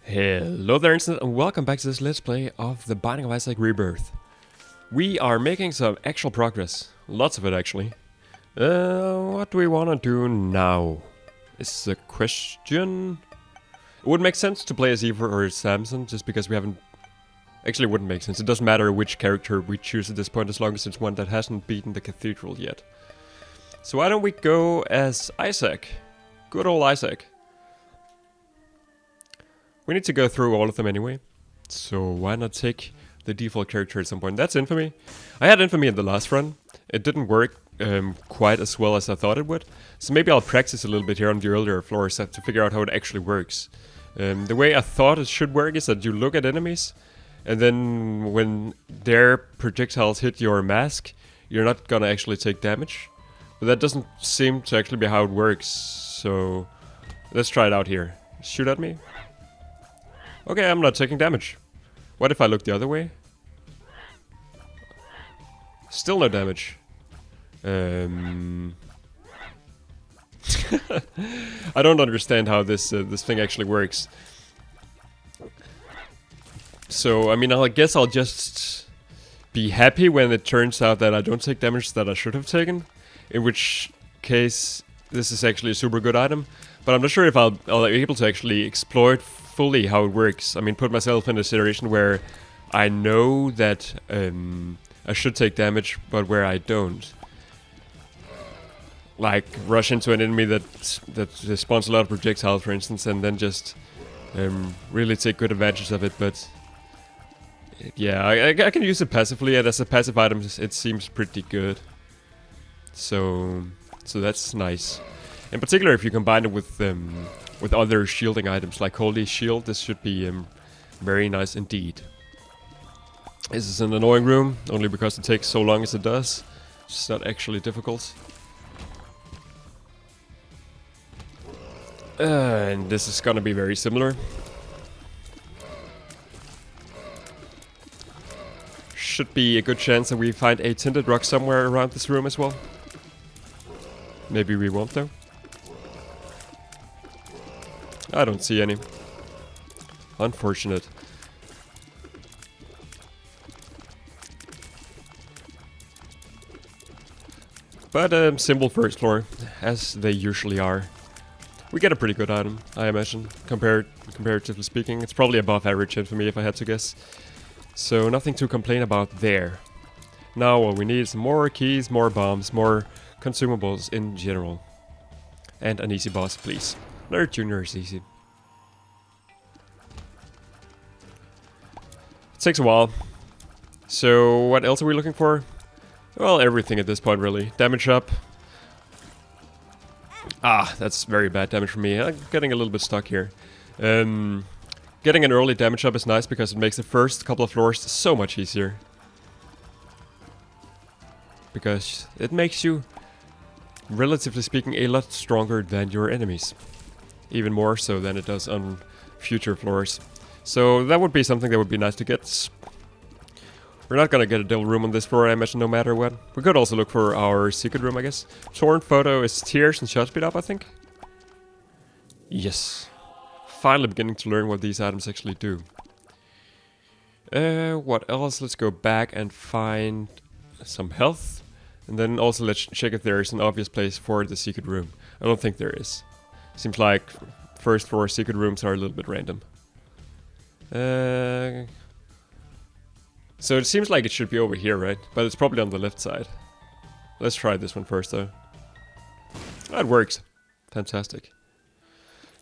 Hello there, Instant, and welcome back to this Let's Play of the Binding of Isaac Rebirth. We are making some actual progress. Lots of it, actually. What do we want to do now? Is the question. It would make sense to play as Eva or Samson, just because we haven't... Actually, it wouldn't make sense. It doesn't matter which character we choose at this point, as long as it's one that hasn't beaten the cathedral yet. So why don't we go as Isaac? Good old Isaac. We need to go through all of them anyway, so why not take the default character at some point? That's Infamy. I had Infamy in the last run. It didn't work quite as well as I thought it would, so maybe I'll practice a little bit here on the earlier floors to figure out how it actually works. The way I thought it should work is that you look at enemies, and then when their projectiles hit your mask, you're not gonna actually take damage. But that doesn't seem to actually be how it works, so let's try it out here. Shoot at me. Okay, I'm not taking damage. What if I look the other way? Still no damage. I don't understand how this thing actually works. So, I mean, I guess I'll just be happy when it turns out that I don't take damage that I should have taken. In which case, this is actually a super good item. But I'm not sure if I'll be able to actually exploit fully how it works. I mean, put myself in a situation where I know that I should take damage, but where I don't. Like, rush into an enemy that spawns a lot of projectiles, for instance, and then just really take good advantage of it, but... Yeah, I can use it passively, and as a passive item, it seems pretty good. So that's nice. In particular, if you combine it with other shielding items like Holy Shield, this should be very nice indeed. This is an annoying room, only because it takes so long as it does. It's not actually difficult. And this is gonna be very similar. Should be a good chance that we find a tinted rock somewhere around this room as well. Maybe we won't though. I don't see any. Unfortunate. But simple first floor, as they usually are. We get a pretty good item, I imagine, comparatively speaking. It's probably above average for me if I had to guess. So nothing to complain about there. Now all we need is more keys, more bombs, more consumables in general. And an easy boss, please. Nerd Junior is easy. It takes a while. So what else are we looking for? Well, everything at this point really. Damage up. Ah, that's very bad damage for me. I'm getting a little bit stuck here. Getting an early damage up is nice because it makes the first couple of floors so much easier. Because it makes you, relatively speaking, a lot stronger than your enemies. Even more so than it does on future floors. So that would be something that would be nice to get. We're not gonna get a devil room on this floor, I imagine, no matter what. We could also look for our secret room, I guess. Torn photo is tears and shot speed up, I think. Yes. Finally beginning to learn what these items actually do. What else? Let's go back and find some health. And then also let's check if there is an obvious place for the secret room. I don't think there is. Seems like first floor secret rooms are a little bit random. So it seems like it should be over here, right? But it's probably on the left side. Let's try this one first, though. That works. Fantastic.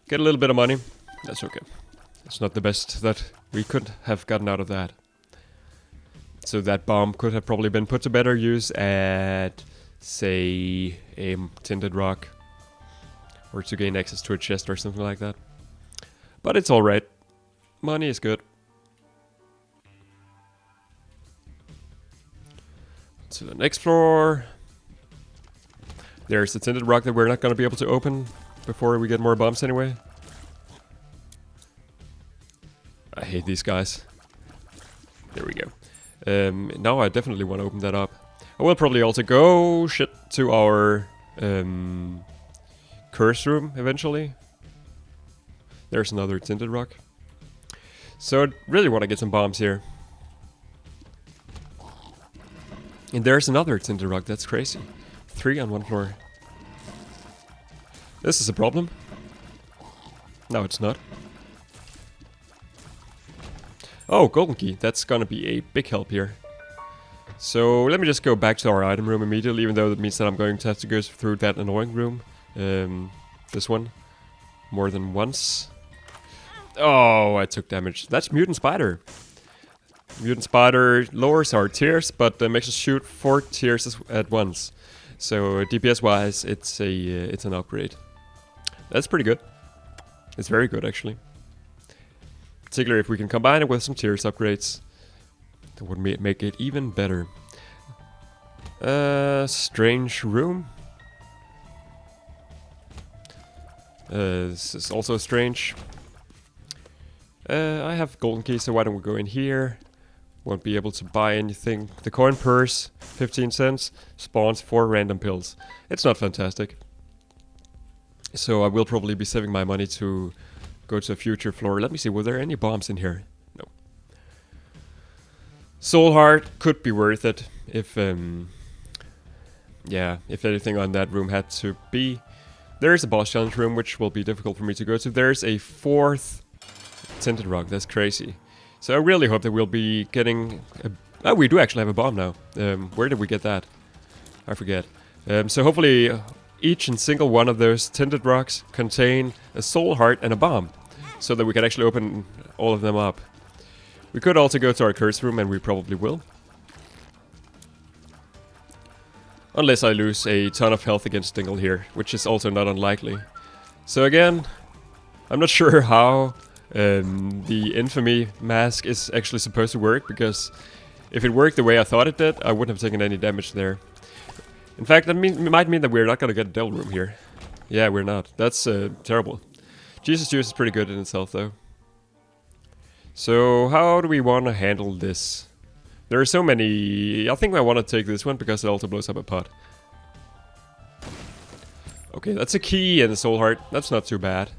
Get a little bit of money. That's okay. It's not the best that we could have gotten out of that. So that bomb could have probably been put to better use at, say, a tinted rock. Or to gain access to a chest or something like that. But it's alright. Money is good. To the next floor. There's the tinted rock that we're not going to be able to open before we get more bombs anyway. I hate these guys. There we go. Now I definitely want to open that up. I will probably also go to our curse room eventually. There's another tinted rock. So I really want to get some bombs here. And there's another tinted rock, that's crazy. 3 on 1 floor. This is a problem. No, it's not. Oh, golden key. That's gonna be a big help here. So let me just go back to our item room immediately, even though that means that I'm going to have to go through that annoying room. This one. More than once. Oh, I took damage. That's Mutant Spider. Mutant Spider lowers our tiers, but makes us shoot 4 tiers at once. So DPS-wise, it's an upgrade. That's pretty good. It's very good, actually. Particularly if we can combine it with some tiers upgrades. That would make it even better. Strange room. This is also strange. I have golden key, so why don't we go in here? Won't be able to buy anything. The coin purse, 15 cents, spawns 4 random pills. It's not fantastic. So I will probably be saving my money to go to a future floor. Let me see, were there any bombs in here? No. Soul Heart could be worth it if, yeah, if anything on that room had to be. There's a boss challenge room, which will be difficult for me to go to. There's a 4th tinted rock, that's crazy. So I really hope that we'll be getting... oh, we do actually have a bomb now. Where did we get that? I forget. So hopefully each and single one of those tinted rocks contain a soul heart and a bomb. So that we can actually open all of them up. We could also go to our curse room, and we probably will. Unless I lose a ton of health against Dingle here, which is also not unlikely. So again, I'm not sure how the infamy mask is actually supposed to work, because if it worked the way I thought it did, I wouldn't have taken any damage there. In fact, that might mean that we're not gonna get a devil room here. Yeah, we're not. That's terrible. Jesus Juice is pretty good in itself, though. So how do we want to handle this? There are so many... I think I want to take this one because it also blows up a pot. Okay, that's a key and a soul heart. That's not too bad.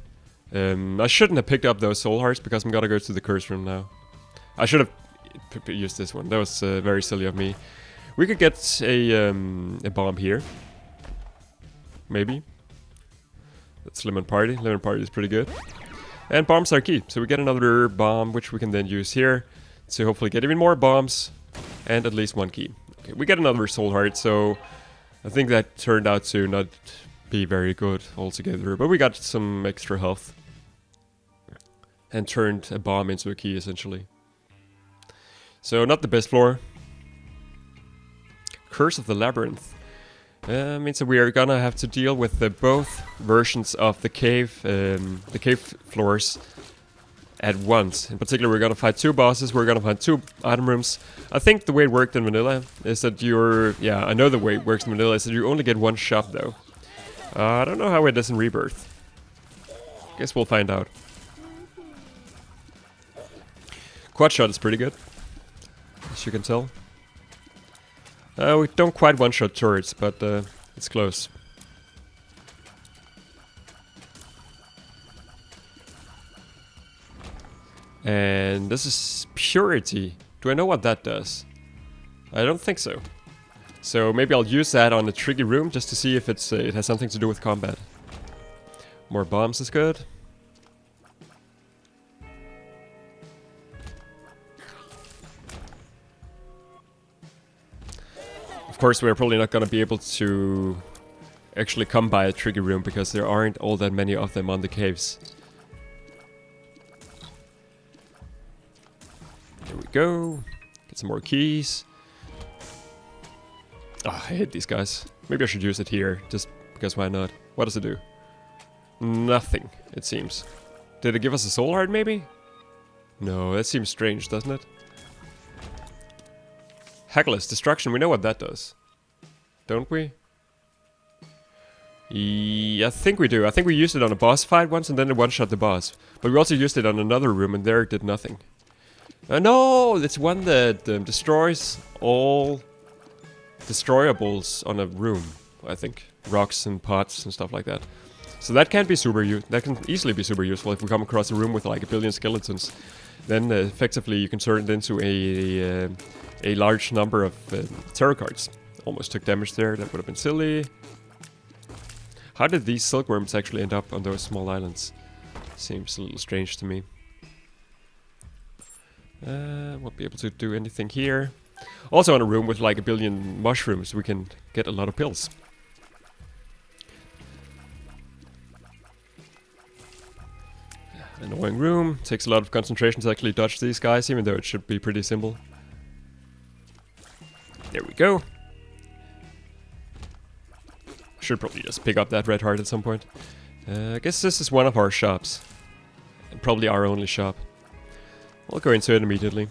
I shouldn't have picked up those soul hearts because I'm gonna go to the curse room now. I should have used this one. That was very silly of me. We could get a bomb here. Maybe. That's Lemon Party. Lemon Party is pretty good. And bombs are key. So we get another bomb, which we can then use here to hopefully get even more bombs and at least 1 key. Okay, we get another soul heart, so I think that turned out to not be very good altogether. But we got some extra health. And turned a bomb into a key, essentially. So, not the best floor. Curse of the Labyrinth. Means that we are gonna have to deal with both versions of the cave floors at once. In particular, we're gonna fight 2 bosses, we're gonna find 2 item rooms. I think the way it worked in vanilla is that I know the way it works in vanilla is that you only get 1 shot, though. I don't know how it is in Rebirth. Guess we'll find out. Quad shot is pretty good, as you can tell. We don't quite one-shot turrets, but it's close. And this is Purity. Do I know what that does? I don't think so. So maybe I'll use that on the tricky room just to see if it has something to do with combat. More bombs is good. Of course, we're probably not going to be able to actually come by a tricky room because there aren't all that many of them on the caves. There we go. Get some more keys. Oh, I hate these guys. Maybe I should use it here, just because why not? What does it do? Nothing, it seems. Did it give us a soul heart, maybe? No, that seems strange, doesn't it? Nicalis, destruction, we know what that does. Don't we? Yeah, I think we do. I think we used it on a boss fight once and then it one-shot the boss. But we also used it on another room and there it did nothing. No, it's one that destroys all destroyables on a room, I think. Rocks and pots and stuff like that. So that can be that can easily be super useful if we come across a room with like a billion skeletons. then effectively you can turn it into a large number of tarot cards. Almost took damage there, that would have been silly. How did these silkworms actually end up on those small islands? Seems a little strange to me. Won't be able to do anything here. Also in a room with like a billion mushrooms, we can get a lot of pills. Annoying room. Takes a lot of concentration to actually dodge these guys, even though it should be pretty simple. There we go. Should probably just pick up that red heart at some point. I guess this is one of our shops. And probably our only shop. We'll go into it immediately.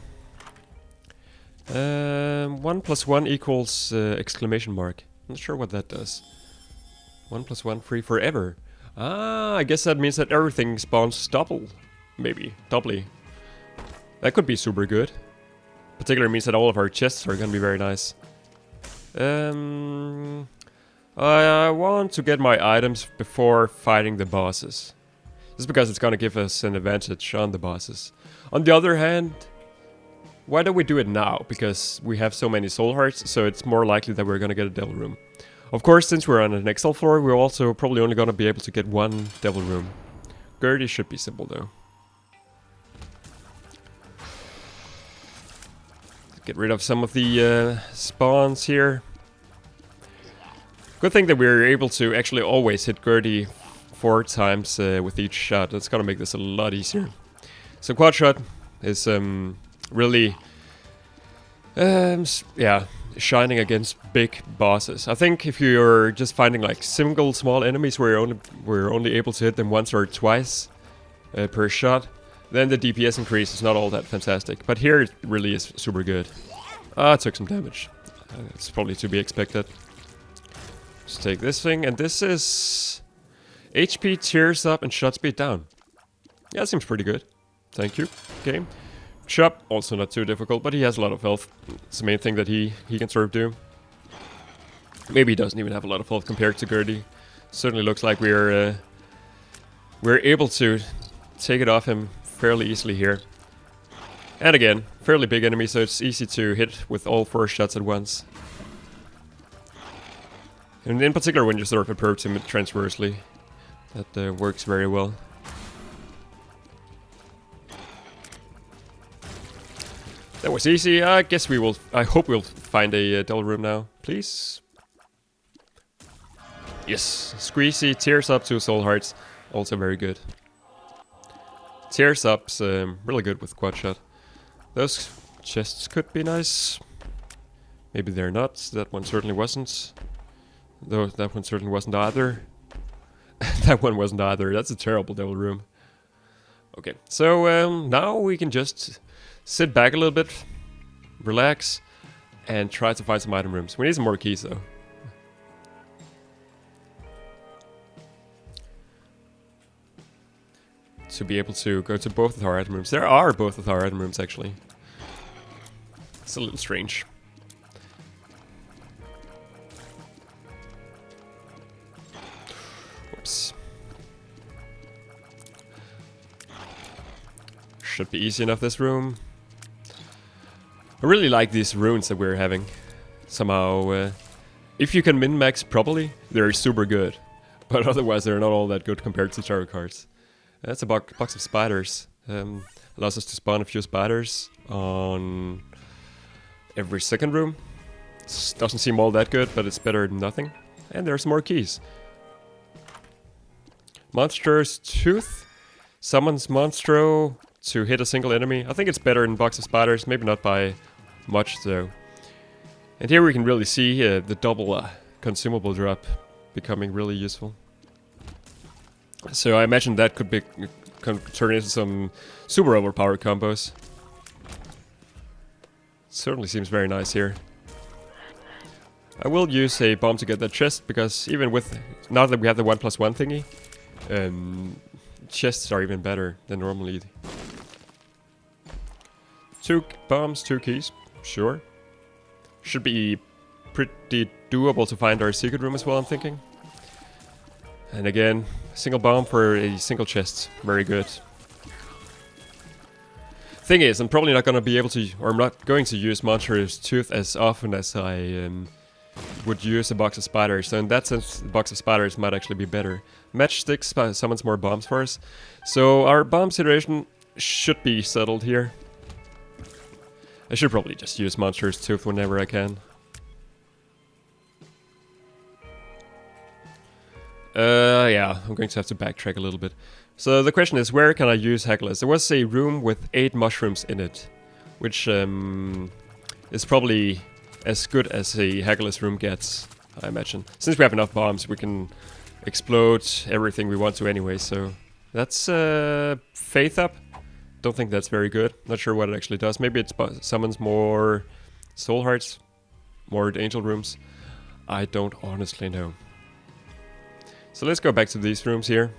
1 + 1 equals exclamation mark. Not sure what that does. 1 + 1 free forever. Ah, I guess that means that everything spawns double. Maybe. Doubly. That could be super good. Particularly means that all of our chests are gonna be very nice. I want to get my items before fighting the bosses. Just because it's gonna give us an advantage on the bosses. On the other hand, why don't we do it now? Because we have so many soul hearts, so it's more likely that we're gonna get a devil room. Of course, since we're on an Excel floor, we're also probably only gonna be able to get one devil room. Gertie should be simple though. Get rid of some of the spawns here. Good thing that we're able to actually always hit Gertie 4 times with each shot. That's gonna make this a lot easier. So quad shot is really yeah, shining against big bosses. I think if you're just finding like single small enemies where we're only able to hit them once or twice per shot, then the DPS increase is not all that fantastic. But here it really is super good. Ah, took some damage. It's probably to be expected. Let's take this thing, and this is HP tears up and shot speed down. Yeah, that seems pretty good. Thank you, game. Chop, also not too difficult, but he has a lot of health. It's the main thing that he can sort of do. Maybe he doesn't even have a lot of health compared to Gertie. Certainly looks like we're able to take it off him fairly easily here. And again, fairly big enemy, so it's easy to hit with all 4 shots at once. And in particular when you sort of approach him transversely, that works very well. That was easy. I guess we will. I hope we'll find a devil room now, please. Yes, squeezy tears up 2 soul hearts, also very good. Tears up's really good with quad shot. Those chests could be nice. Maybe they're not. That one certainly wasn't. Though that one certainly wasn't either. That one wasn't either. That's a terrible devil room. Okay, so now we can just sit back a little bit, relax, and try to find some item rooms. We need some more keys though. To be able to go to both of our item rooms. There are both of our item rooms actually. It's a little strange. Whoops. Should be easy enough this room. I really like these runes that we're having. Somehow, if you can min-max properly, they're super good. But otherwise they're not all that good compared to tarot cards. That's a box of spiders. Allows us to spawn a few spiders on every second room. Doesn't seem all that good, but it's better than nothing. And there's more keys. Monster's Tooth. Summons Monstro to hit a single enemy. I think it's better than box of spiders, maybe not by much though. And here we can really see the double consumable drop becoming really useful. So I imagine that could turn into some super overpowered combos. Certainly seems very nice here. I will use a bomb to get that chest, because even with, now that we have the 1 + 1 thingy, chests are even better than normally. 2 bombs, 2 keys, sure. Should be pretty doable to find our secret room as well, I'm thinking. And again, single bomb for a single chest, very good. Thing is, I'm probably not gonna be able to, or I'm not going to use Monstrous Tooth as often as I would use a box of spiders. So in that sense, the box of spiders might actually be better. Matchsticks summons more bombs for us. So our bomb situation should be settled here. I should probably just use Monstrous Tooth whenever I can. Yeah, I'm going to have to backtrack a little bit. So the question is, where can I use Nicalis? There was a room with 8 mushrooms in it, which is probably as good as a Nicalis room gets, I imagine. Since we have enough bombs, we can explode everything we want to anyway, so that's Faith up. Don't think that's very good. Not sure what it actually does. Maybe it summons more soul hearts, more angel rooms. I don't honestly know. So let's go back to these rooms here.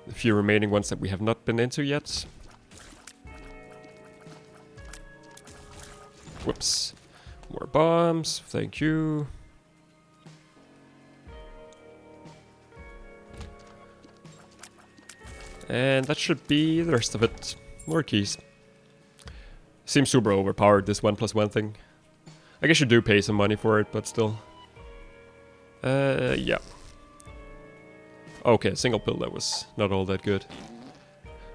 The few remaining ones that we have not been into yet. Whoops. More bombs. Thank you. And that should be the rest of it. More keys. Seems super overpowered, this 1+1 thing. I guess you do pay some money for it, but still. Yeah. Okay, single pill, that was not all that good.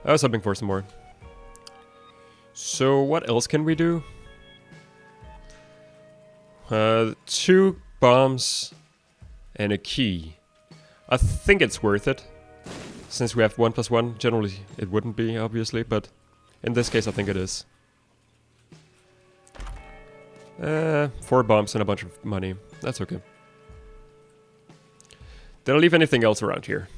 I was hoping for some more. So what else can we do? 2 bombs and a key. I think it's worth it. Since we have 1+1, generally it wouldn't be, obviously, but in this case I think it is. 4 bombs and a bunch of money. That's okay. Did I leave anything else around here?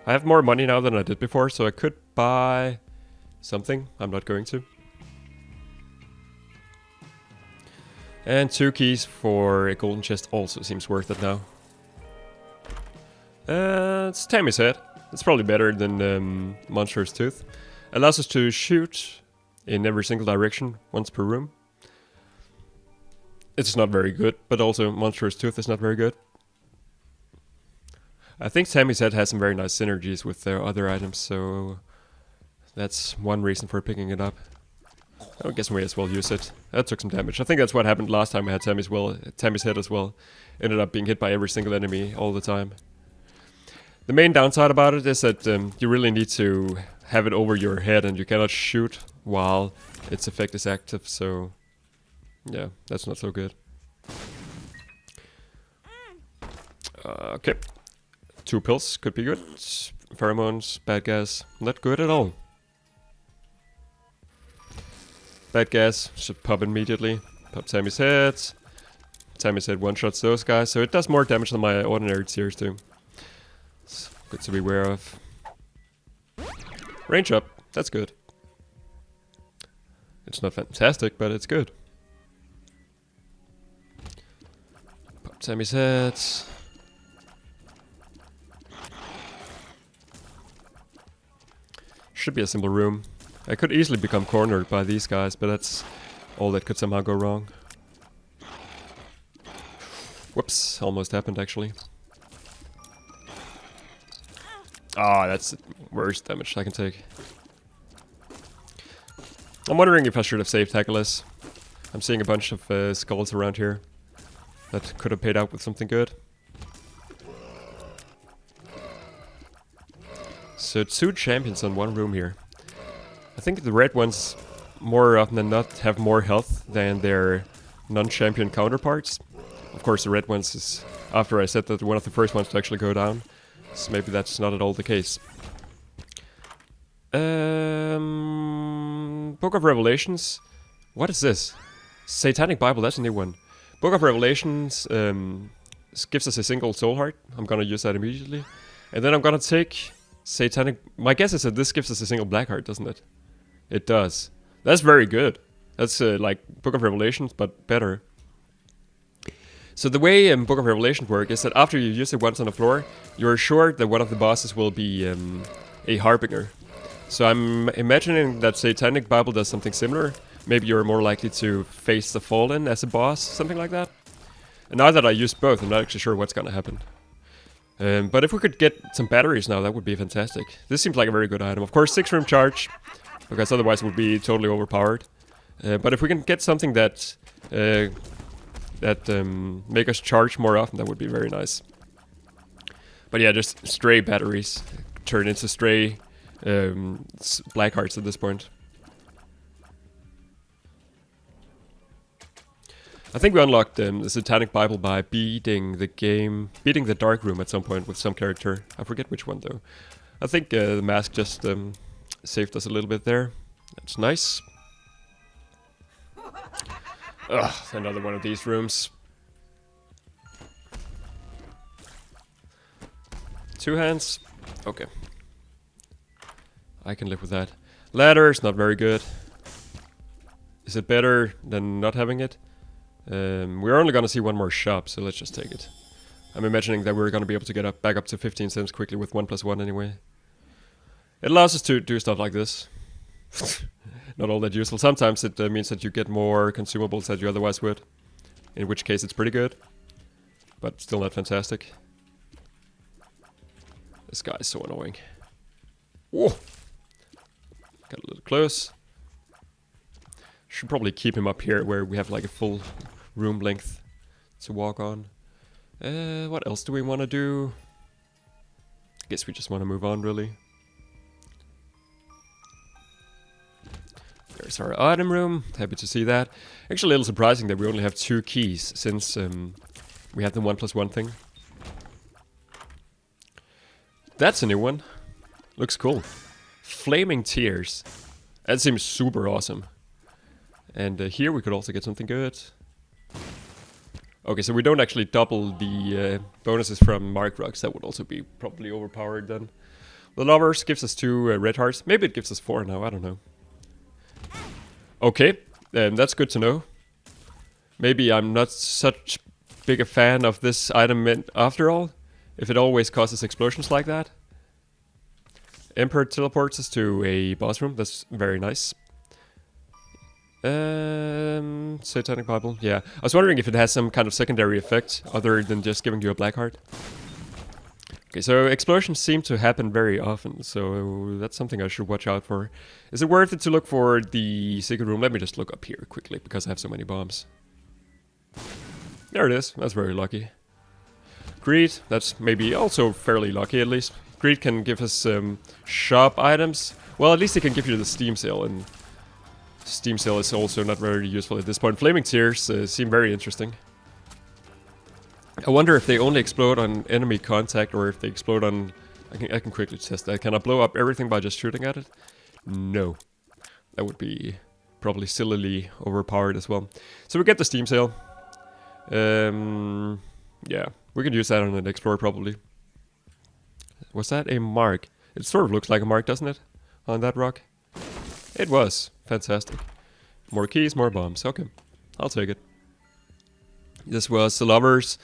I have more money now than I did before, so I could buy something. I'm not going to. And 2 keys for a golden chest also seems worth it now. It's Tammy's Head. It's probably better than Monstrous Tooth. Allows us to shoot in every single direction, once per room. It's not very good, but also Monstrous Tooth is not very good. I think Tammy's Head has some very nice synergies with their other items, so that's one reason for picking it up. I guess we may as well use it. That took some damage. I think that's what happened last time I had Tammy's Head as well. Ended up being hit by every single enemy all the time. The main downside about it is that you really need to have it over your head and you cannot shoot while its effect is active, so yeah, that's not so good. Okay. 2 pills could be good. Pheromones, bad gas, not good at all. Bad gas should pop immediately. Pop Tammy's Head. Tammy's Head one-shots those guys, so it does more damage than my ordinary tears do. It's good to be aware of. Range up, that's good. It's not fantastic, but it's good. Pop Tammy's Head. Should be a simple room. I could easily become cornered by these guys, but that's all that could somehow go wrong. Whoops, almost happened actually. Ah, that's the worst damage I can take. I'm wondering if I should have saved Nicalis. I'm seeing a bunch of skulls around here that could have paid out with something good. So 2 champions on 1 room here. I think the red ones more often than not have more health than their non-champion counterparts. Of course the red ones is, after I said that, one of the first ones to actually go down. So maybe that's not at all the case. Book of Revelations. What is this? Satanic Bible, that's a new one. Book of Revelations gives us a single soul heart. I'm gonna use that immediately. And then I'm gonna take Satanic... My guess is that this gives us a single black heart, doesn't it? It does. That's very good. That's like Book of Revelations, but better. So the way Book of Revelations work is that after you use it once on the floor, you're assured that one of the bosses will be a Harbinger. So I'm imagining that Satanic Bible does something similar. Maybe you're more likely to face the Fallen as a boss, something like that. And now that I used both, I'm not actually sure what's gonna happen. But if we could get some batteries now, that would be fantastic. This seems like a very good item. Of course, 6-room charge, because otherwise it would be totally overpowered. But if we can get something that make us charge more often, that would be very nice. But yeah, just stray batteries turn into stray black hearts at this point. I think we unlocked the Satanic Bible by beating the Dark Room at some point with some character. I forget which one though. I think the mask just saved us a little bit there. That's nice. Ugh, another one of these rooms. 2 hands. Okay. I can live with that. Ladder's not very good. Is it better than not having it? We're only gonna see one more shop, so let's just take it. I'm imagining that we're gonna be able to get back up to 15 cents quickly with 1+1 anyway. It allows us to do stuff like this. Not all that useful. Sometimes it means that you get more consumables that you otherwise would. In which case it's pretty good. But still not fantastic. This guy is so annoying. Whoa! Got a little close. Should probably keep him up here where we have like a full room length to walk on. What else do we want to do? I guess we just want to move on, really. There's our item room. Happy to see that. Actually, a little surprising that we only have 2 keys since we have the 1+1 thing. That's a new one. Looks cool. Flaming Tears. That seems super awesome. And here we could also get something good. Okay, so we don't actually double the bonuses from Mark Rocks. That would also be probably overpowered then. The Lovers gives us 2 red hearts. Maybe it gives us 4 now, I don't know. Okay, that's good to know. Maybe I'm not such big a fan of this item after all, if it always causes explosions like that. Emperor teleports us to a boss room. That's very nice. Satanic Bible, yeah. I was wondering if it has some kind of secondary effect other than just giving you a black heart. Okay, so explosions seem to happen very often, so that's something I should watch out for. Is it worth it to look for the secret room? Let me just look up here quickly, because I have so many bombs. There it is. That's very lucky. Greed, that's maybe also fairly lucky at least. Greed can give us shop items. Well, at least it can give you the Steam Sale, and Steam Sale is also not very useful at this point. Flaming Tears seem very interesting. I wonder if they only explode on enemy contact or if they explode on... I can quickly test that. Can I blow up everything by just shooting at it? No. That would be probably sillily overpowered as well. So we get the Steam Sale. Yeah, we could use that on an Explorer probably. Was that a mark? It sort of looks like a mark, doesn't it? On that rock? It was. Fantastic. More keys, more bombs. Okay, I'll take it. This was the Lovers.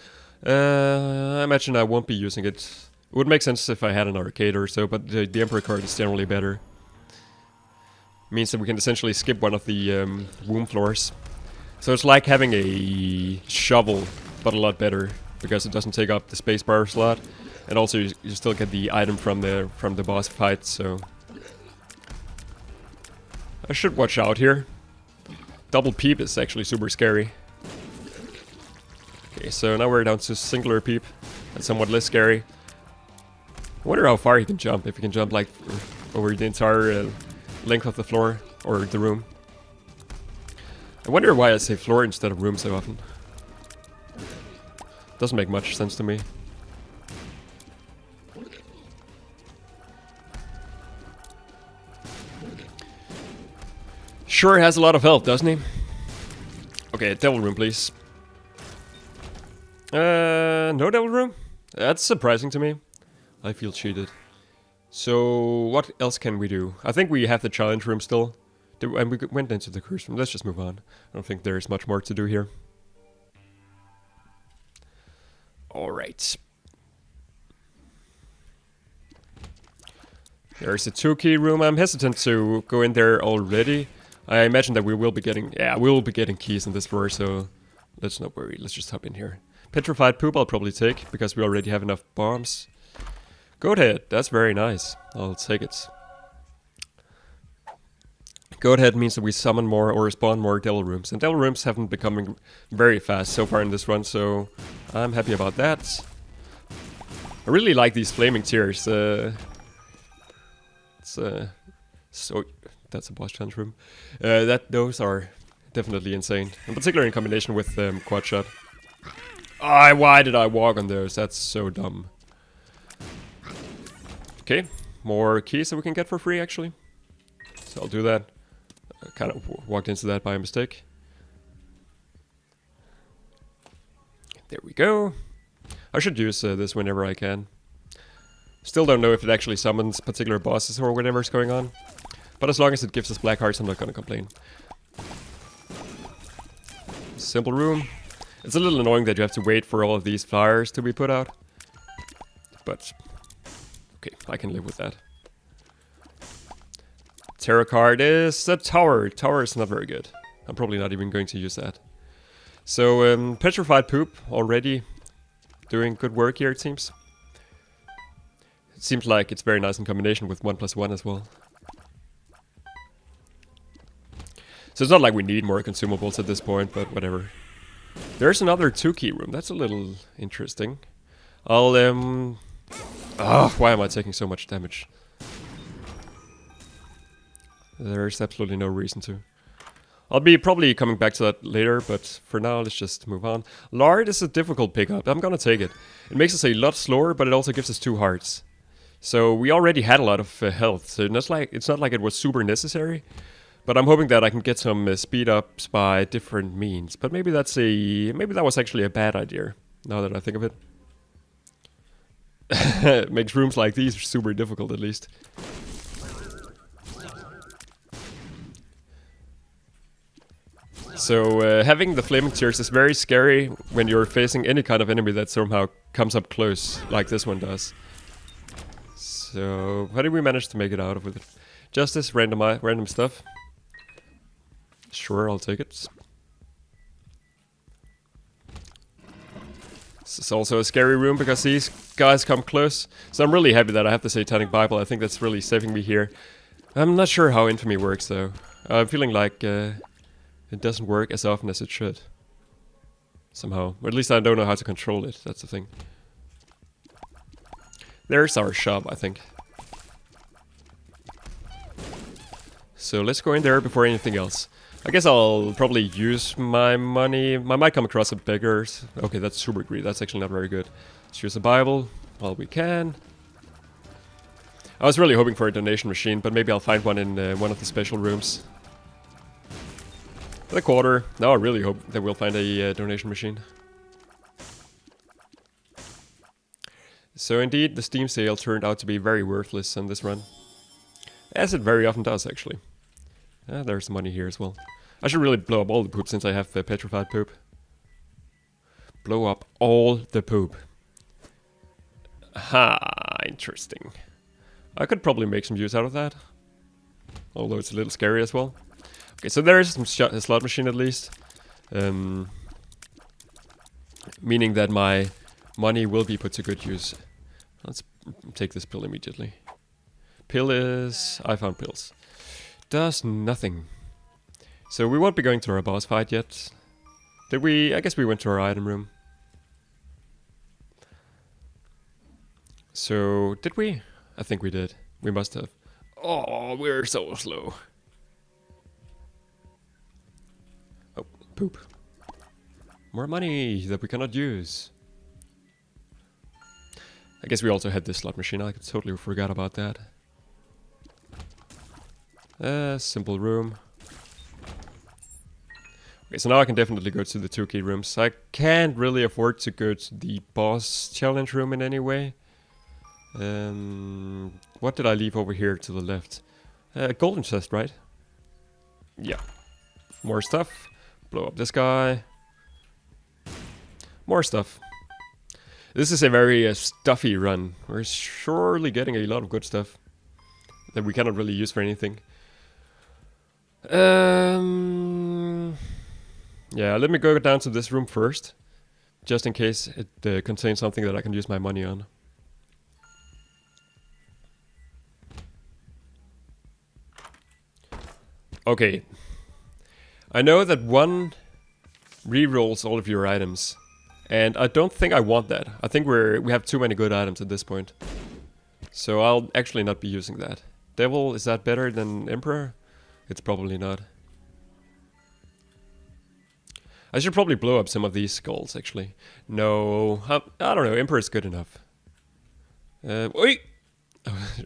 I imagine I won't be using it. It would make sense if I had an arcade or so, but the Emperor card is generally better. Means that we can essentially skip one of the womb floors. So it's like having a shovel, but a lot better, because it doesn't take up the spacebar slot, and also you still get the item from the boss fight. So I should watch out here. Double peep is actually super scary. Okay, so now we're down to singular peep. That's somewhat less scary. I wonder how far he can jump, if he can jump like over the entire length of the floor, or the room. I wonder why I say floor instead of room so often. Doesn't make much sense to me. Sure has a lot of health, doesn't he? Okay, devil room, please. No devil room? That's surprising to me. I feel cheated. So, what else can we do? I think we have the challenge room still. And we went into the curse room. Let's just move on. I don't think there's much more to do here. Alright. There's a 2-key room. I'm hesitant to go in there already. I imagine that we will be getting... Yeah, we will be getting keys in this floor, so let's not worry. Let's just hop in here. Petrified Poop I'll probably take, because we already have enough bombs. Goat Head, that's very nice. I'll take it. Goat Head means that we summon more or spawn more Devil Rooms. And Devil Rooms haven't becoming very fast so far in this run, so I'm happy about that. I really like these flaming tears. So that's a boss challenge room. Those are definitely insane, in particular in combination with quad shot. Why did I walk on those? That's so dumb. Okay, more keys that we can get for free actually. So I'll do that. I kind of walked into that by mistake. There we go. I should use this whenever I can. Still don't know if it actually summons particular bosses or whatever's going on. But as long as it gives us black hearts, I'm not gonna complain. Simple room. It's a little annoying that you have to wait for all of these flyers to be put out. But, okay, I can live with that. Tarot card is a tower. Tower is not very good. I'm probably not even going to use that. So, Petrified Poop already doing good work here, it seems. It seems like it's very nice in combination with 1+1 as well. So it's not like we need more consumables at this point, but whatever. There's another 2-key room. That's a little interesting. I'll, why am I taking so much damage? There's absolutely no reason to. I'll be probably coming back to that later, but for now, let's just move on. Lard is a difficult pickup. I'm gonna take it. It makes us a lot slower, but it also gives us 2 hearts. So we already had a lot of health, so it's not like it was super necessary. But I'm hoping that I can get some speed ups by different means. But maybe that was actually a bad idea, now that I think of it. It makes rooms like these super difficult, at least. So having the flaming tears is very scary when you're facing any kind of enemy that somehow comes up close, like this one does. So how did we manage to make it out of with it? Just this random stuff. Sure, I'll take it. This is also a scary room because these guys come close. So I'm really happy that I have the Satanic Bible. I think that's really saving me here. I'm not sure how Infamy works though. I'm feeling like it doesn't work as often as it should. Somehow. Or at least I don't know how to control it. That's the thing. There's our shop, I think. So let's go in there before anything else. I guess I'll probably use my money. I might come across a beggar. Okay, that's super greedy. That's actually not very good. Let's use a Bible while we can. I was really hoping for a donation machine, but maybe I'll find one in one of the special rooms. The quarter. Now I really hope that we'll find a donation machine. So indeed, the Steam sale turned out to be very worthless on this run. As it very often does, actually. There's money here as well. I should really blow up all the poop since I have Petrified Poop. Blow up all the poop. Ha, interesting. I could probably make some use out of that. Although it's a little scary as well. Okay, so there is some slot machine at least. Meaning that my money will be put to good use. Let's take this pill immediately. Pill is... I found pills. Does nothing. So we won't be going to our boss fight yet. Did we? I guess we went to our item room. So, did we? I think we did. We must have. Oh, we're so slow. Oh, poop. More money that we cannot use. I guess we also had this slot machine. I totally forgot about that. Simple room. Okay, so now I can definitely go to the 2-key rooms. I can't really afford to go to the boss challenge room in any way. What did I leave over here to the left? Golden chest, right? Yeah. More stuff. Blow up this guy. More stuff. This is a very stuffy run. We're surely getting a lot of good stuff that we cannot really use for anything. Yeah, let me go down to this room first. just in case it contains something that I can use my money on. Okay. I know that 1 re-rolls all of your items, and I don't think I want that. I think we have too many good items at this point. So I'll actually not be using that. Devil, is that better than Emperor? It's probably not. I should probably blow up some of these skulls, actually. No, I don't know, Emperor's good enough. Wait!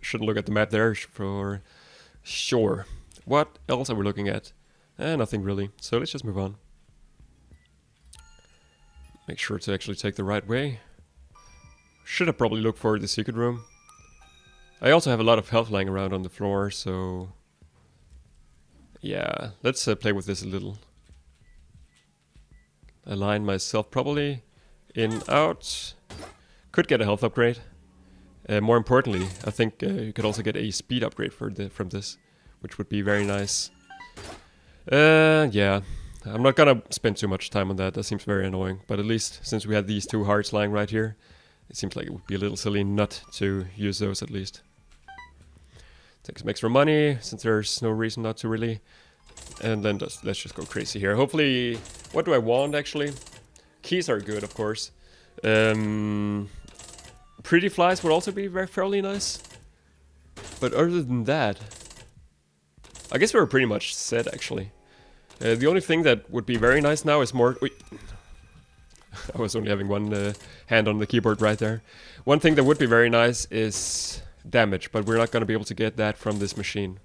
Shouldn't look at the map there for sure. What else are we looking at? Nothing really, so let's just move on. Make sure to actually take the right way. Should have probably looked for the secret room. I also have a lot of health lying around on the floor, so... yeah, let's play with this a little. Align myself probably. In, out. Could get a health upgrade. More importantly, I think you could also get a speed upgrade from this, which would be very nice. Yeah, I'm not gonna spend too much time on that. That seems very annoying. But at least, since we had these 2 hearts lying right here, it seems like it would be a little silly not to use those at least. Take some extra money, since there's no reason not to really. And then let's just go crazy here. Hopefully, what do I want actually? Keys are good, of course. Pretty flies would also be fairly nice. But other than that, I guess we're pretty much set actually. The only thing that would be very nice now is more... Wait. I was only having one hand on the keyboard right there. One thing that would be very nice is damage, but we're not going to be able to get that from this machine.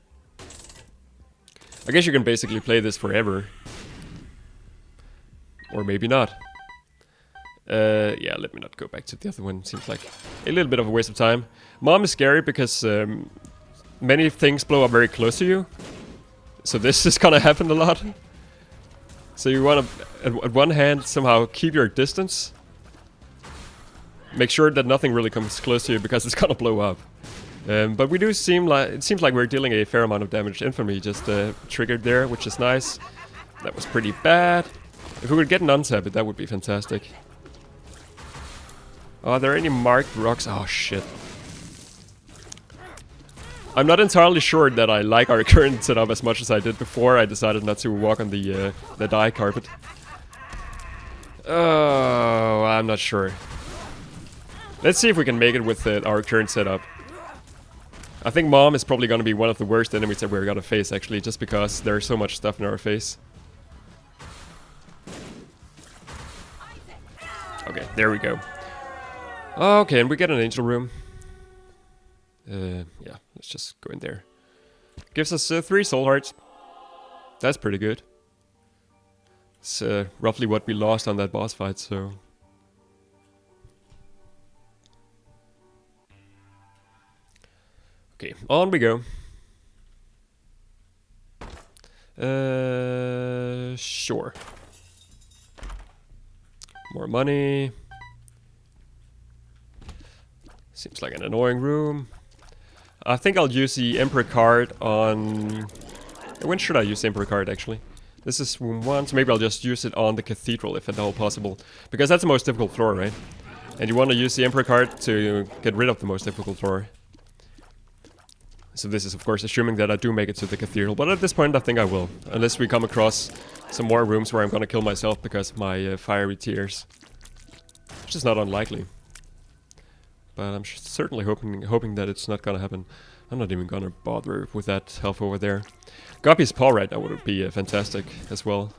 I guess you can basically play this forever. Or maybe not. Yeah, let me not go back to the other one. Seems like a little bit of a waste of time. Mom is scary because many things blow up very close to you. So this is gonna happen a lot. So you want to, at one hand, somehow keep your distance. Make sure that nothing really comes close to you because it's gonna blow up. But we do seem like, it seems like we're dealing a fair amount of damage. Infamy just triggered there, which is nice. That was pretty bad. If we could get an unsab, that would be fantastic. Are there any marked rocks? Oh shit. I'm not entirely sure that I like our current setup as much as I did before. I decided not to walk on the dye carpet. Oh, I'm not sure. Let's see if we can make it with our current setup. I think Mom is probably going to be one of the worst enemies that we're going to face, actually, just because there's so much stuff in our face. Okay, there we go. Okay, and we get an angel room. Yeah, let's just go in there. Gives us 3 soul hearts. That's pretty good. It's roughly what we lost on that boss fight, so... Okay, on we go. Sure. More money. Seems like an annoying room. I think I'll use the Emperor card on... When should I use the Emperor card, actually? This is room 1, so maybe I'll just use it on the Cathedral, if at all possible. Because that's the most difficult floor, right? And you want to use the Emperor card to get rid of the most difficult floor. So this is, of course, assuming that I do make it to the Cathedral. But at this point, I think I will. Unless we come across some more rooms where I'm gonna kill myself because of my fiery tears. Which is not unlikely. But I'm certainly hoping that it's not gonna happen. I'm not even gonna bother with that health over there. Guppy's Paw right now would be fantastic as well.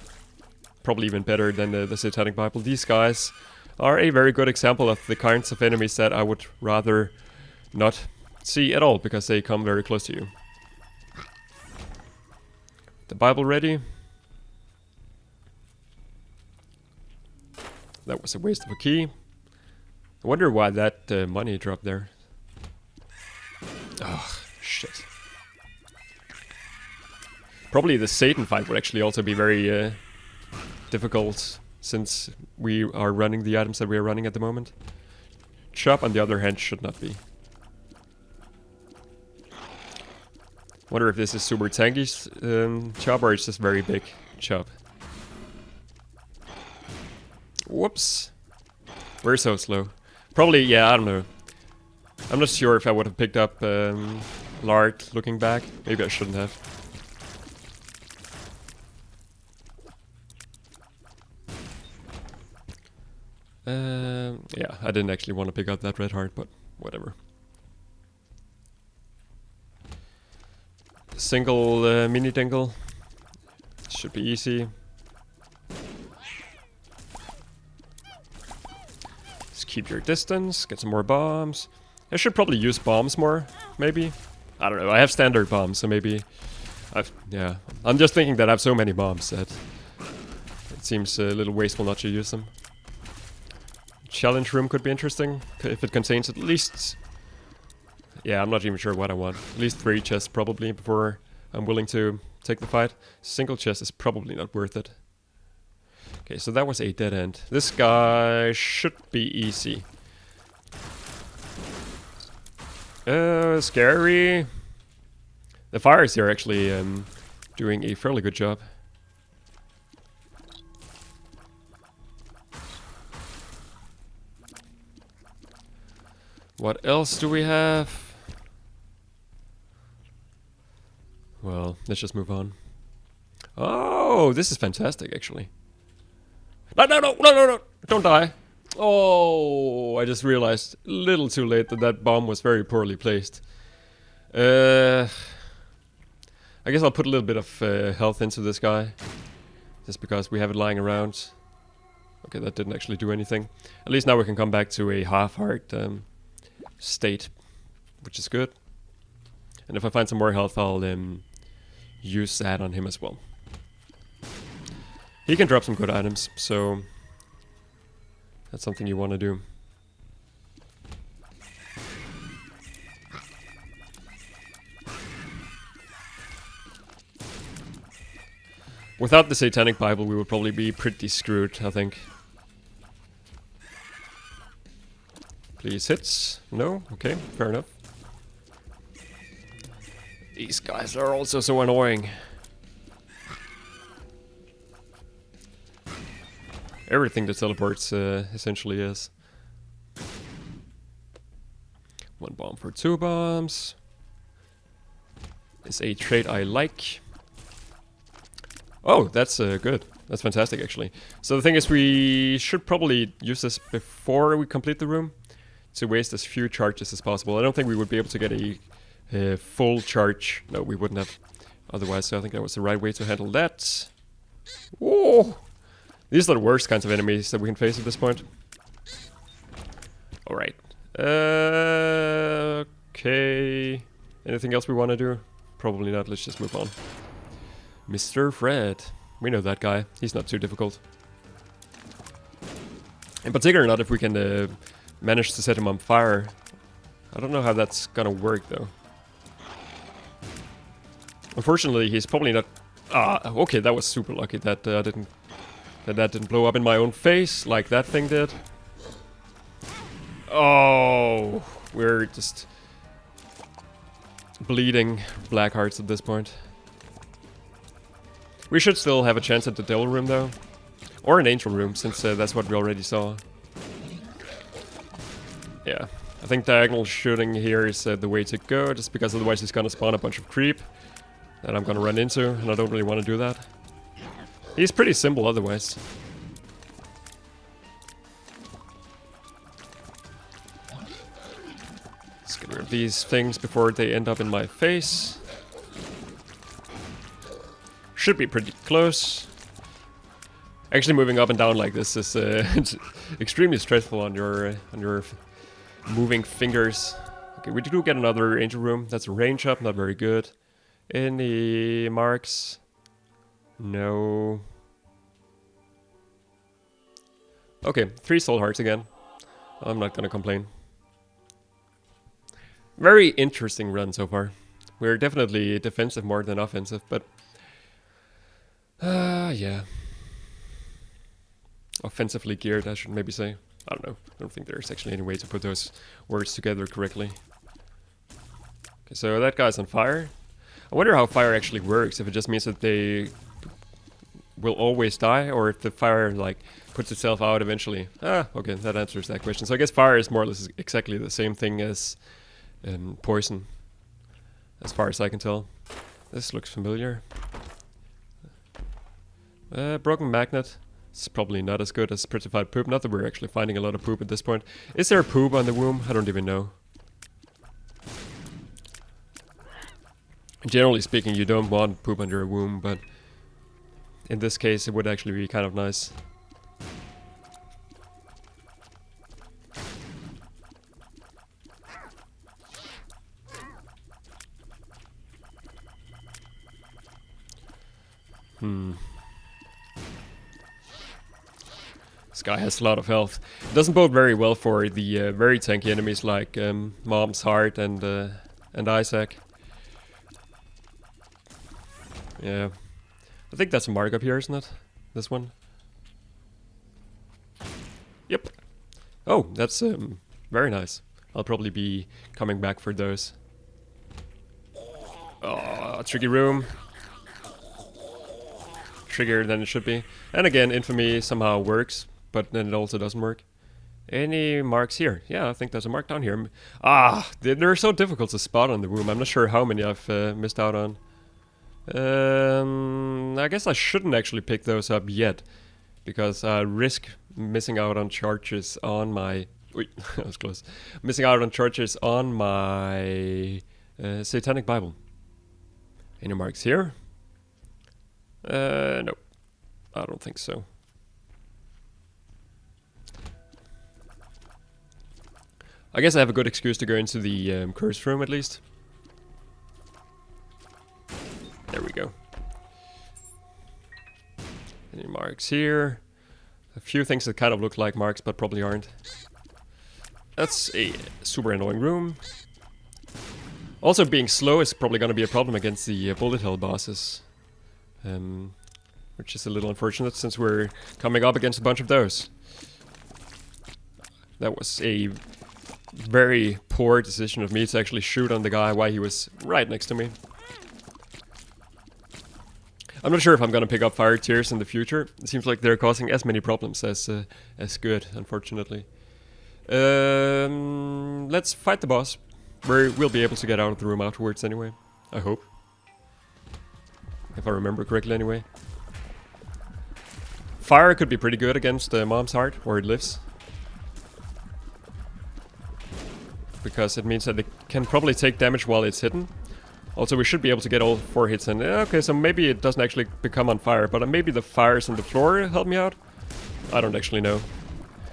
Probably even better than the Satanic Bible. These guys are a very good example of the kinds of enemies that I would rather not see at all, because they come very close to you. The Bible ready. That was a waste of a key. I wonder why that money dropped there. Oh, shit. Probably the Satan fight would actually also be very difficult, since we are running the items that we are running at the moment. Chop, on the other hand, should not be. Wonder if this is super tanky chop, or it's just very big chop. Whoops. We're so slow. Probably, yeah, I don't know. I'm not sure if I would have picked up Lard looking back. Maybe I shouldn't have. Yeah, I didn't actually want to pick up that red heart, but whatever. Single mini dingle. Should be easy. Just keep your distance, get some more bombs. I should probably use bombs more, maybe. I don't know, I have standard bombs, so maybe... yeah, I'm just thinking that I have so many bombs that it seems a little wasteful not to use them. Challenge room could be interesting, if it contains at least... Yeah, I'm not even sure what I want. At least 3 chests probably before I'm willing to take the fight. Single chest is probably not worth it. Okay, so that was a dead end. This guy should be easy. Scary. The fires here are actually doing a fairly good job. What else do we have? Well, let's just move on. Oh, this is fantastic, actually. No, no, no, no, no, no! Don't die! Oh, I just realized a little too late that that bomb was very poorly placed. I guess I'll put a little bit of health into this guy. Just because we have it lying around. Okay, that didn't actually do anything. At least now we can come back to a half-heart state, which is good. And if I find some more health, I'll use that on him as well. He can drop some good items, so that's something you want to do. Without the Satanic Bible, we would probably be pretty screwed, I think. Please hits. No? Okay, fair enough. These guys are also so annoying. Everything that teleports essentially is. 1 bomb for 2 bombs. Is a trait I like. Oh, that's good. That's fantastic, actually. So the thing is, we should probably use this before we complete the room to waste as few charges as possible. I don't think we would be able to get a full charge. No, we wouldn't have otherwise, so I think that was the right way to handle that. Whoa! These are the worst kinds of enemies that we can face at this point. Alright. Okay. Anything else we want to do? Probably not. Let's just move on. Mr. Fred. We know that guy. He's not too difficult. In particular, not if we can manage to set him on fire. I don't know how that's gonna work, though. Unfortunately, he's probably not... okay, that was super lucky that that didn't blow up in my own face like that thing did. Oh, we're just bleeding black hearts at this point. We should still have a chance at the devil room, though. Or an angel room, since that's what we already saw. Yeah, I think diagonal shooting here is the way to go, just because otherwise he's gonna spawn a bunch of creep that I'm gonna run into, and I don't really want to do that. He's pretty simple otherwise. Let's get rid of these things before they end up in my face. Should be pretty close. Actually, moving up and down like this is extremely stressful on your moving fingers. Okay, we do get another angel room. That's a range up, not very good. Any marks? No. Okay, 3 soul hearts again. I'm not gonna complain. Very interesting run so far. We're definitely defensive more than offensive, but... yeah. Offensively geared, I should maybe say. I don't know. I don't think there's actually any way to put those words together correctly. Okay, so that guy's on fire. I wonder how fire actually works, if it just means that they will always die, or if the fire, like, puts itself out eventually. Okay, that answers that question. So I guess fire is more or less exactly the same thing as poison, as far as I can tell. This looks familiar. Broken magnet. It's probably not as good as petrified poop. Not that we're actually finding a lot of poop at this point. Is there poop on the womb? I don't even know. Generally speaking, you don't want poop under a womb, but in this case it would actually be kind of nice. This guy has a lot of health. It doesn't bode very well for the very tanky enemies like Mom's Heart and Isaac. Yeah, I think that's a mark up here, isn't it? This one. Yep. Oh, that's very nice. I'll probably be coming back for those. Oh, tricky room. Trickier than it should be. And again, infamy somehow works, but then it also doesn't work. Any marks here? Yeah, I think there's a mark down here. They're so difficult to spot on the room. I'm not sure how many I've missed out on. I guess I shouldn't actually pick those up yet, because I risk missing out on charges on my... Wait, that was close. Missing out on charges on my Satanic Bible. Any marks here? No. I don't think so. I guess I have a good excuse to go into the curse room at least. There we go. Any marks here? A few things that kind of look like marks but probably aren't. That's a super annoying room. Also, being slow is probably going to be a problem against the bullet hell bosses. Which is a little unfortunate since we're coming up against a bunch of those. That was a very poor decision of me to actually shoot on the guy while he was right next to me. I'm not sure if I'm gonna pick up fire tears in the future. It seems like they're causing as many problems as good, unfortunately. Let's fight the boss. We'll be able to get out of the room afterwards anyway. I hope. If I remember correctly anyway. Fire could be pretty good against Mom's Heart, where it lives. Because it means that it can probably take damage while it's hidden. Also, we should be able to get all 4 hits in. Okay, so maybe it doesn't actually become on fire, but maybe the fires on the floor help me out? I don't actually know.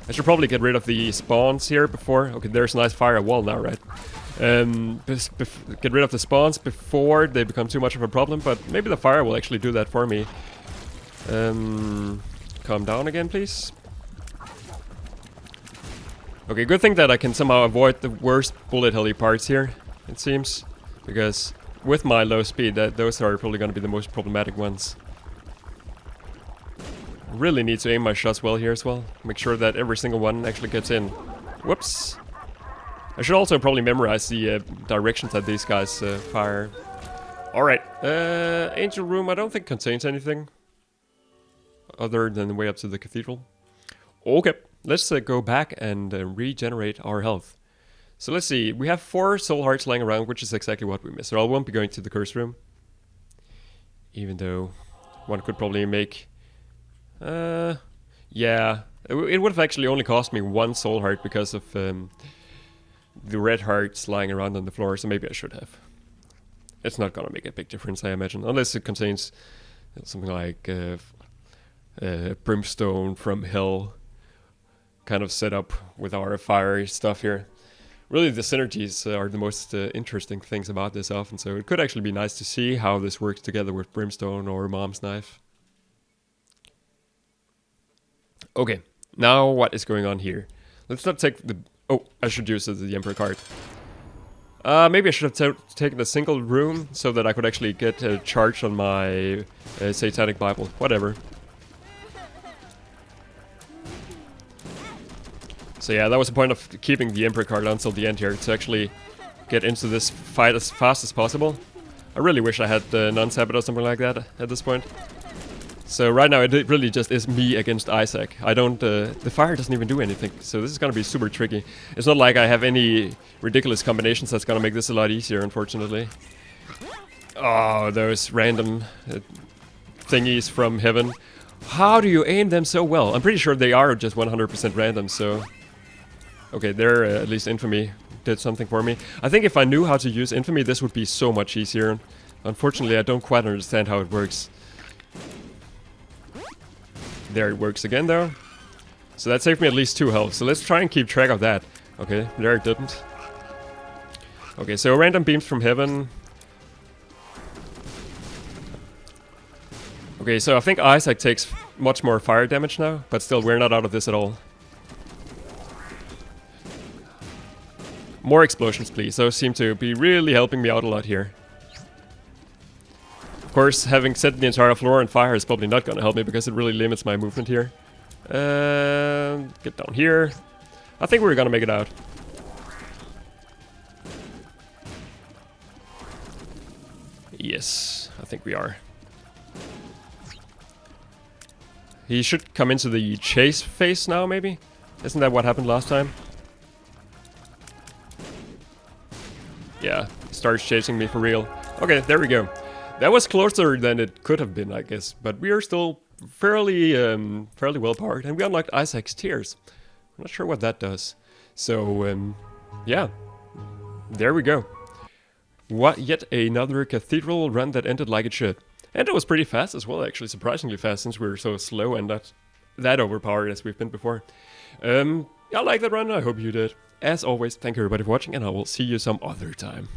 I should probably get rid of the spawns here before... Okay, there's a nice fire wall now, right? Get rid of the spawns before they become too much of a problem, but maybe the fire will actually do that for me. Calm down again, please. Okay, good thing that I can somehow avoid the worst bullet helly parts here, it seems. Because with my low speed, those are probably going to be the most problematic ones. Really need to aim my shots well here as well. Make sure that every single one actually gets in. Whoops. I should also probably memorize the directions that these guys fire. Alright, Angel Room I don't think contains anything other than the way up to the cathedral. Okay, let's go back and regenerate our health. So let's see, we have 4 soul hearts lying around, which is exactly what we missed. So I won't be going to the curse room. Even though one could probably make... yeah, it would have actually only cost me 1 soul heart because of the red hearts lying around on the floor, so maybe I should have. It's not gonna make a big difference, I imagine, unless it contains something like brimstone from hell kind of set up with our fiery stuff here. Really, the synergies are the most interesting things about this often, so it could actually be nice to see how this works together with brimstone or mom's knife. Okay, now what is going on here? Let's not take the... Oh, I should use the Emperor card. Maybe I should have taken a single room so that I could actually get a charge on my Satanic Bible. Whatever. So yeah, that was the point of keeping the Emperor card until the end here, to actually get into this fight as fast as possible. I really wish I had non-sabot or something like that at this point. So right now it really just is me against Isaac. I don't, the fire doesn't even do anything, so this is gonna be super tricky. It's not like I have any ridiculous combinations that's gonna make this a lot easier, unfortunately. Oh, those random thingies from heaven. How do you aim them so well? I'm pretty sure they are just 100% random, so... Okay, there at least Infamy did something for me. I think if I knew how to use Infamy, this would be so much easier. Unfortunately, I don't quite understand how it works. There it works again, though. So that saved me at least 2 health. So let's try and keep track of that. Okay, there it didn't. Okay, so random beams from heaven. Okay, so I think Isaac takes much more fire damage now, but still, we're not out of this at all. More explosions, please. Those seem to be really helping me out a lot here. Of course, having set the entire floor on fire is probably not going to help me because it really limits my movement here. Get down here. I think we're going to make it out. Yes, I think we are. He should come into the chase phase now, maybe? Isn't that what happened last time? Yeah, starts chasing me for real. Okay, there we go. That was closer than it could have been, I guess. But we are still fairly well powered. And we unlocked Isaac's Tears. I'm not sure what that does. So, yeah. There we go. What? Yet another cathedral run that ended like it should. And it was pretty fast as well, actually, surprisingly fast, since we were so slow and not that overpowered as we've been before. I like that run, I hope you did. As always, thank you everybody for watching, and I will see you some other time.